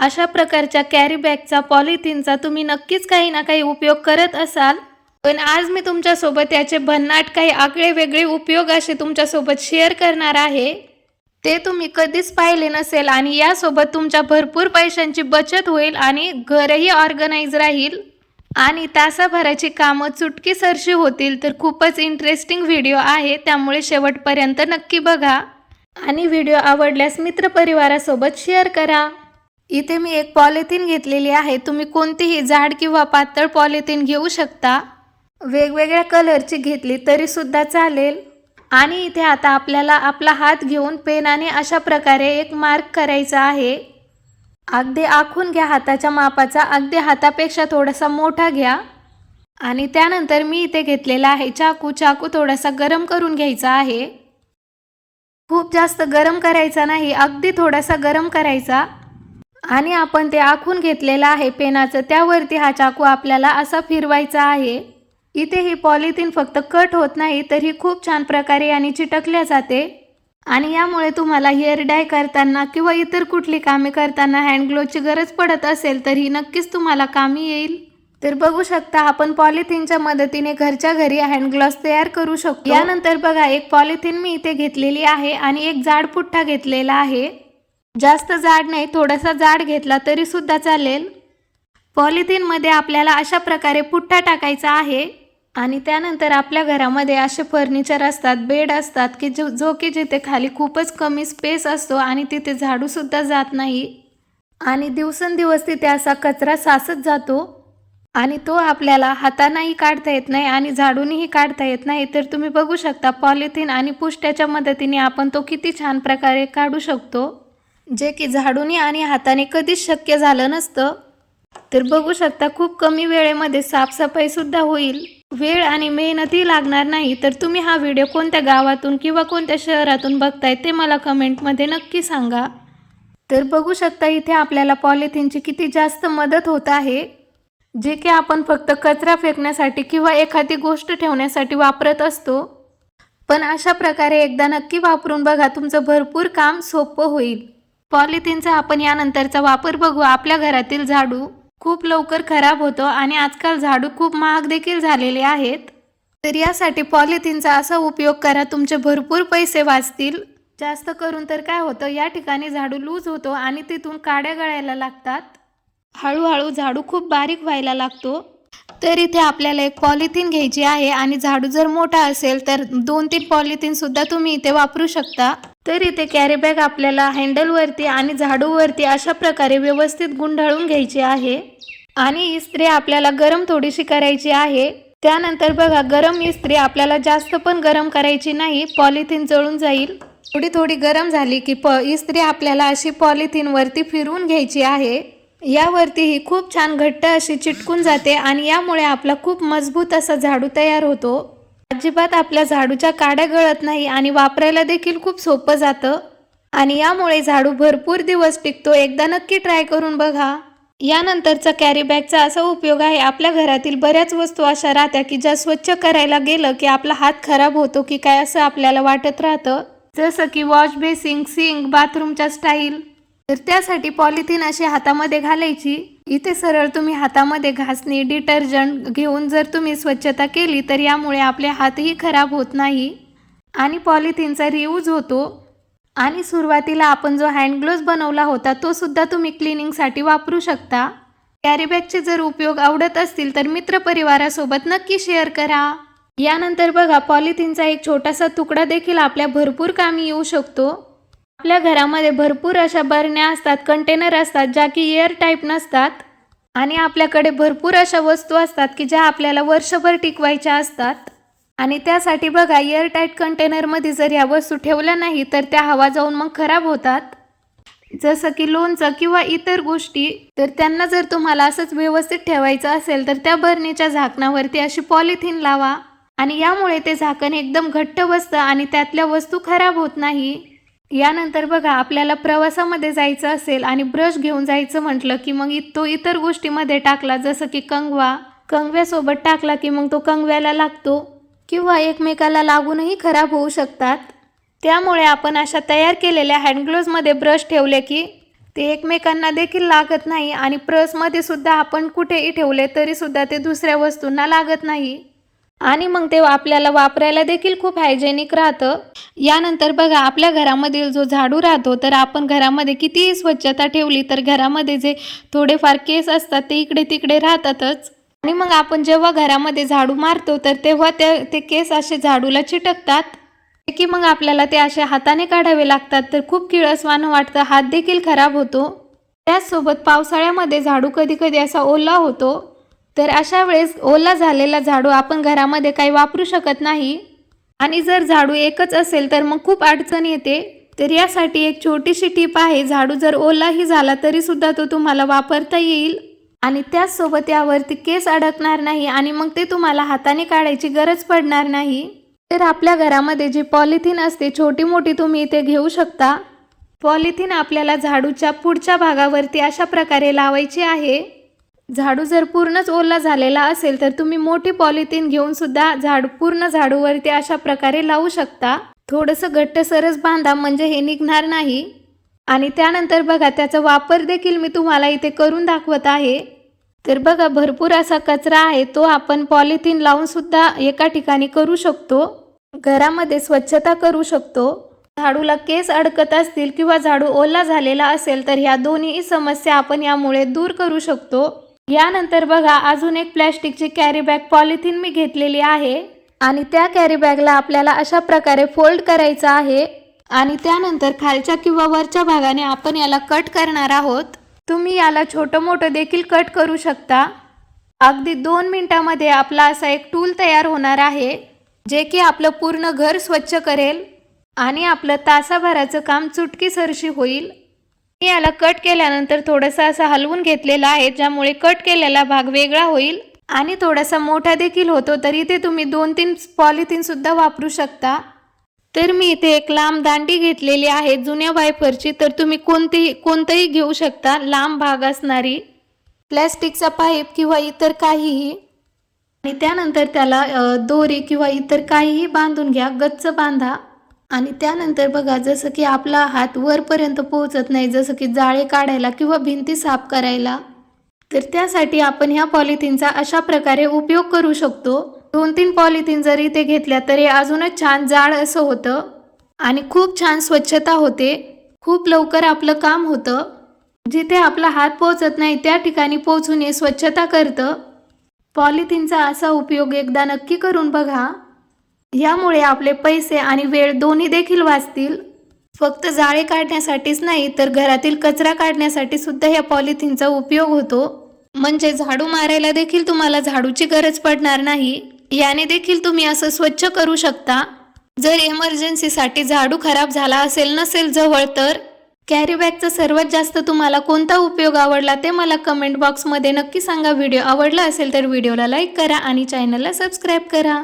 अशा प्रकारच्या कॅरी बॅगचा पॉलिथिनचा तुम्ही नक्कीच काही ना काही उपयोग करत असाल, पण आज मी तुमच्यासोबत याचे भन्नाट काही आगळे वेगळे उपयोग असे तुमच्यासोबत शेअर करणार आहे. ते तुम्ही कधीच पाहिले नसेल आणि यासोबत तुमच्या भरपूर पैशांची बचत होईल आणि घरही ऑर्गनाइज राहील आणि तासाभराची कामं चुटकीसरशी होतील. तर खूपच इंटरेस्टिंग व्हिडिओ आहे, त्यामुळे शेवटपर्यंत नक्की बघा आणि व्हिडिओ आवडल्यास मित्रपरिवारासोबत शेअर करा. इथे मी एक पॉलिथिन घेतलेली आहे. तुम्ही कोणतीही जाड किंवा पातळ पॉलिथिन घेऊ शकता. वेगवेगळ्या कलरची घेतली तरी सुद्धा चालेल. आणि इथे आता आपल्याला आपला हात घेऊन पेनाने अशा प्रकारे एक मार्क करायचा आहे. अगदी आखून घ्या हाताच्या मापाचा, अगदी हातापेक्षा थोडासा मोठा घ्या. आणि त्यानंतर मी इथे घेतलेला आहे चाकू. चाकू थोडासा गरम करून घ्यायचा आहे. खूप जास्त गरम करायचा नाही, अगदी थोडासा गरम करायचा. आणि आपण ते आखून घेतलेलं आहे पेनाचं, त्यावरती हा चाकू आपल्याला असा फिरवायचा आहे. इथे ही पॉलिथिन फक्त कट होत नाही तर ही खूप छान प्रकारे याने चिटकल्या जाते आणि यामुळे तुम्हाला हेअर डाय करताना किंवा इतर कुठली कामे करताना हँड ग्लोवची गरज पडत असेल तर ही नक्कीच तुम्हाला कामी येईल. तर बघू शकता आपण पॉलिथिनच्या मदतीने घरच्या घरी हँड ग्लोव्स तयार करू शकतो. यानंतर बघा एक पॉलिथिन मी इथे घेतलेली आहे आणि एक जाड पुठ्ठा घेतलेला आहे. जास्त जाड नाही, थोडासा जाड घेतला तरी सुद्धा चालेल. पॉलिथिनमध्ये आपल्याला अशा प्रकारे पुठ्ठा टाकायचा आहे आणि त्यानंतर आपल्या घरामध्ये असे फर्निचर असतात, बेड असतात की जो की जिथे खाली खूपच कमी स्पेस असतो आणि तिथे झाडूसुद्धा जात नाही आणि दिवसेंदिवस तिथे असा कचरा साचत जातो आणि तो आपल्याला हातानेही काढता येत नाही आणि झाडूनही काढता येत नाही. तर तुम्ही बघू शकता पॉलिथिन आणि पुष्ट्याच्या मदतीने आपण तो किती छान प्रकारे काढू शकतो, जे की झाडूने आणि हाताने कधीच शक्य झालं नसतं. तर बघू शकता खूप कमी वेळेमध्ये साफसफाई सुद्धा होईल, वेळ आणि मेहनतही लागणार नाही. तर तुम्ही हा व्हिडिओ कोणत्या गावातून किंवा कोणत्या शहरातून बघताय ते मला कमेंटमध्ये नक्की सांगा. तर बघू शकता इथे आपल्याला पॉलिथिनची किती जास्त मदत होत आहे, जे की आपण फक्त कचरा फेकण्यासाठी किंवा एखादी गोष्ट ठेवण्यासाठी वापरत असतो. पण अशा प्रकारे एकदा नक्की वापरून बघा, तुमचं भरपूर काम सोपं होईल. पॉलिथिनचा आपण यानंतरचा वापर बघू. आपल्या घरातील झाडू खूप लवकर खराब होतो आणि आजकाल झाडू खूप महाग देखील झालेले आहेत. तर यासाठी पॉलिथिनचा असा उपयोग करा, तुमचे भरपूर पैसे वाचतील. जास्त करून तर काय होतं, या ठिकाणी झाडू लूज होतो आणि तिथून काड्या गळायला लागतात. हळूहळू झाडू खूप बारीक व्हायला लागतो. तर इथे आपल्याला एक पॉलिथिन घ्यायची आहे आणि झाडू जर मोठा असेल तर 2-3 पॉलिथिन सुद्धा तुम्ही इथे वापरू शकता. तर इथे कॅरी बॅग आपल्याला हँडलवरती आणि झाडूवरती अशा प्रकारे व्यवस्थित गुंडाळून घ्यायची आहे आणि इस्त्री आपल्याला गरम थोडीशी करायची आहे. त्यानंतर बघा गरम इस्त्री आपल्याला जास्त पण गरम करायची नाही, पॉलिथिन जळून जाईल. थोडी थोडी गरम झाली की इस्त्री आपल्याला अशी पॉलिथिनवरती फिरवून घ्यायची आहे. यावरती ही खूप छान घट्ट अशी चिटकून जाते आणि यामुळे आपला खूप मजबूत असा झाडू तयार होतो. अजिबात आपल्या झाडूच्या काड्या गळत नाही आणि वापरायला देखील खूप सोपं जातं आणि यामुळे झाडू भरपूर दिवस टिकतो. एकदा नक्की ट्राय करून बघा. यानंतरचा कॅरी बॅगचा असा उपयोग आहे, आपल्या घरातील बऱ्याच वस्तू अशा राहत्या की ज्या स्वच्छ करायला गेलं की आपला हात खराब होतो की काय असं आपल्याला वाटत राहतं, जसं की वॉश बेसिन, सिंक, बाथरूमच्या स्टाईल. तर त्यासाठी पॉलिथिन अशी हातामध्ये घालायची. इथे सरळ तुम्ही हातामध्ये घासणी, डिटर्जंट घेऊन जर तुम्ही स्वच्छता केली तर यामुळे आपले हातही खराब होत नाही आणि पॉलिथिनचा रियूज होतो. आणि सुरुवातीला आपण जो हँड ग्लोव्ज बनवला होता तो सुद्धा तुम्ही क्लिनिंगसाठी वापरू शकता. कॅरी बॅगचे जर उपयोग आवडत असतील तर मित्रपरिवारासोबत नक्की शेअर करा. यानंतर बघा पॉलिथिनचा एक छोटासा तुकडा देखील आपल्या भरपूर कामी येऊ शकतो. आपल्या घरामध्ये भरपूर अशा बरण्या असतात, कंटेनर असतात ज्या की एअर टाईप नसतात आणि आपल्याकडे भरपूर अशा वस्तू असतात की ज्या आपल्याला वर्षभर टिकवायच्या असतात आणि त्यासाठी बघा एअर टाईट कंटेनरमध्ये जर ह्या वस्तू ठेवल्या नाही तर त्या हवा जाऊन मग खराब होतात, जसं की लोणचं किंवा इतर गोष्टी. तर त्यांना जर तुम्हाला असंच व्यवस्थित ठेवायचं असेल तर त्या बरणीच्या झाकणावरती अशी पॉलिथिन लावा आणि यामुळे ते झाकण एकदम घट्ट बसतं आणि त्यातल्या वस्तू खराब होत नाही. यानंतर बघा आपल्याला प्रवासामध्ये जायचं असेल आणि ब्रश घेऊन जायचं म्हटलं की मग तो इतर गोष्टीमध्ये टाकला, जसं की कंगव्यासोबत टाकला की मग तो कंगव्याला लागतो किंवा एकमेकाला लागूनही खराब होऊ शकतात. त्यामुळे आपण अशा तयार केलेल्या हँड ग्लोव्जमध्ये ब्रश ठेवले की ते एकमेकांना देखील लागत नाही आणि पर्समध्ये सुद्धा आपण कुठेही ठेवले तरी सुद्धा ते दुसऱ्या वस्तूंना लागत नाही आणि मग ते आपल्याला वापरायला देखील खूप हायजेनिक राहतं. यानंतर बघा, आपल्या घरामधील जो झाडू राहतो, तर आपण घरामध्ये कितीही स्वच्छता ठेवली तर घरामध्ये जे थोडेफार केस असतात ते इकडे तिकडे राहतातच आणि मग आपण जेव्हा घरामध्ये झाडू मारतो तर तेव्हा ते केस असे झाडूला चिटकतात की मग आपल्याला ते असे हाताने काढावे लागतात, तर खूप किळसवाणं वाटतं, हात देखील खराब होतो. त्याचसोबत पावसाळ्यामध्ये झाडू कधी कधी असा ओला होतो, तर अशा वेळेस ओला झालेला झाडू आपण घरामध्ये काही वापरू शकत नाही आणि जर झाडू एकच असेल तर मग खूप अडचण येते. तर यासाठी एक छोटीशी टीप आहे, झाडू जर ओलाही झाला तरी सुद्धा तो तुम्हाला वापरता येईल आणि त्याचसोबत यावरती केस अडकणार नाही आणि मग ते तुम्हाला हाताने काढायची गरज पडणार नाही. तर आपल्या घरामध्ये जी पॉलिथिन असते छोटी मोठी तुम्ही इथे घेऊ शकता. पॉलिथिन आपल्याला झाडूच्या पुढच्या भागावरती अशा प्रकारे लावायची आहे. झाडू जर पूर्णच ओला झालेला असेल तर तुम्ही मोठी पॉलिथिन घेऊन सुद्धा पूर्ण झाडूवरती अशा प्रकारे लावू शकता. थोडंसं घट्टसरच बांधा म्हणजे हे निघणार नाही. आणि त्यानंतर बघा, त्याचा वापर देखील मी तुम्हाला इथे करून दाखवत आहे. तर बघा, भरपूर असा कचरा आहे, तो आपण पॉलिथिन लावून सुद्धा एका ठिकाणी करू शकतो. घरामध्ये स्वच्छता करू शकतो. झाडूला केस अडकत असतील किंवा झाडू ओला झालेला असेल तर ह्या दोन्ही समस्या आपण यामुळे दूर करू शकतो. यानंतर बघा, अजून एक प्लॅस्टिकची कॅरी बॅग पॉलिथिन मी घेतलेली आहे आणि त्या कॅरी बॅगला आपल्याला अशा प्रकारे फोल्ड करायचं आहे आणि त्यानंतर खालच्या किंवा वरच्या भागाने आपण याला कट करणार आहोत. तुम्ही याला छोटं मोठं देखील कट करू शकता. अगदी 2 मिनिटामध्ये आपला असा एक टूल तयार होणार आहे, जे की आपलं पूर्ण घर स्वच्छ करेल आणि आपलं तासाभराचं काम चुटकीसरशी होईल. मी याला कट केल्यानंतर थोडंसं असं हलवून घेतलेलं आहे, ज्यामुळे कट केलेला भाग वेगळा होईल आणि थोडासा मोठा देखील होतो. तर इथे तुम्ही 2-3 पॉलिथिन सुद्धा वापरू शकता. तर मी इथे एक लांब दांडी घेतलेली आहे जुन्या वायफरची, तर तुम्ही कोणतंही घेऊ शकता, लांब भाग असणारी प्लॅस्टिकचा पाईप किंवा इतर काहीही. आणि त्यानंतर त्याला दोरी किंवा इतर काहीही बांधून घ्या, गच्च बांधा. आणि त्यानंतर बघा, जसं की आपला हात वरपर्यंत पोहोचत नाही, जसं की जाळे काढायला किंवा भिंती साफ करायला, तर त्यासाठी आपण ह्या पॉलिथिनचा अशा प्रकारे उपयोग करू शकतो. 2-3 पॉलिथिन जर इथे घेतल्या तरी अजूनच छान जाड असं होतं आणि खूप छान स्वच्छता होते. खूप लवकर आपलं काम होतं. जिथे आपला हात पोहोचत नाही त्या ठिकाणी पोहोचून हे स्वच्छता करतं. पॉलिथिनचा असा उपयोग एकदा नक्की करून बघा. यामुळे आपले पैसे आणि वेळ दोन्ही देखील वाचतील. फक्त जाळे काढण्यासाठीच नाही तर घरातील कचरा काढण्यासाठी सुद्धा या पॉलिथिनचा उपयोग होतो. म्हणजे झाडू मारायला देखील तुम्हाला झाडूची गरज पडणार नाही. याने देखील तुम्ही असं स्वच्छ करू शकता. जर इमर्जन्सीसाठी झाडू खराब झाला असेल, नसेल जवळ, तर कॅरी बॅगचा सर्वात जास्त तुम्हाला कोणता उपयोग आवडला ते मला कमेंट बॉक्समध्ये नक्की सांगा. व्हिडिओ आवडला असेल तर व्हिडिओला लाईक करा आणि चॅनलला सबस्क्राईब करा.